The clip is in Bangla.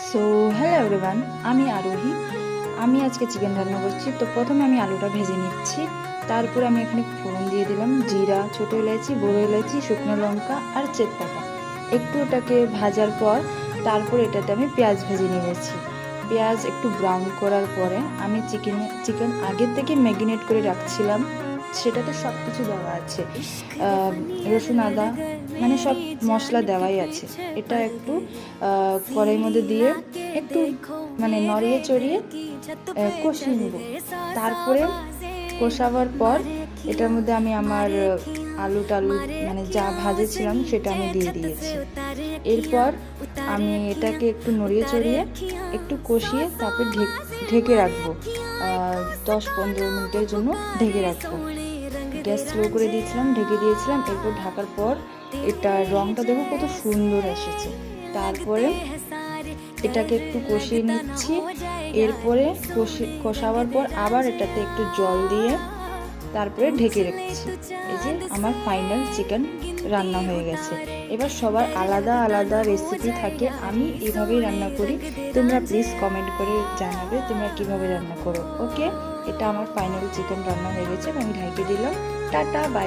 সো হ্যালো এভরিওয়ান, আমি আরোহী। আমি আজকে চিকেন রান্না করছি। তো প্রথমে আমি আলুটা ভেজে নিচ্ছি। তারপর আমি এখানে ফোড়ন দিয়ে দিলাম জিরা, ছোটো এলাচি, বড়ো এলাচি, শুকনো লঙ্কা আর তেজপাতা। একটু ওটাকে ভাজার পর তারপর এটাতে আমি পেঁয়াজ ভেজে নিয়েছি। পেঁয়াজ একটু ব্রাউন করার পরে আমি চিকেন আগের থেকে ম্যারিনেট করে রাখছিলাম, সেটাতে সব কিছু দেওয়া আছে, রসুন আদা মানে সব মশলা দেওয়াই আছে। এটা একটু কড়াইয়ের মধ্যে দিয়ে একটু মানে নড়িয়ে চড়িয়ে কষিয়ে নেব। তারপরে কষাবার পর এটার মধ্যে আমি আমার আলু টালু মানে যা ভাজেছিলাম সেটা আমি দিয়ে দিয়েছি। এরপর আমি এটাকে একটু নড়িয়ে চড়িয়ে একটু কষিয়ে তারপর ঢেকে রাখবো, 10-15 মিনিটের জন্য ঢেকে রাখবো। গ্যাস স্লো করে দিয়েছিলাম, ঢেকে দিয়েছিলাম। এরপর ঢাকার পর এটার রঙটা দেখো কত সুন্দর এসেছে। তারপরে এটাকে একটু কষিয়ে নিচ্ছি। এরপরে কষাবার পর আবার এটাতে একটু জল দিয়ে তারপরে ঢেকে রেখেছি। এই যে আমার ফাইনাল চিকেন রান্না হয়ে গেছে। এবার সবার আলাদা আলাদা রেসিপি থাকে, আমি এভাবেই রান্না করি। তোমরা প্লিজ কমেন্ট করে জানাবে তোমরা কিভাবে রান্না করো। ওকে, এটা আমার ফাইনাল চিকেন রান্না হয়ে গেছে। আমি ঢেকে দিলাম। টাটা, বাই।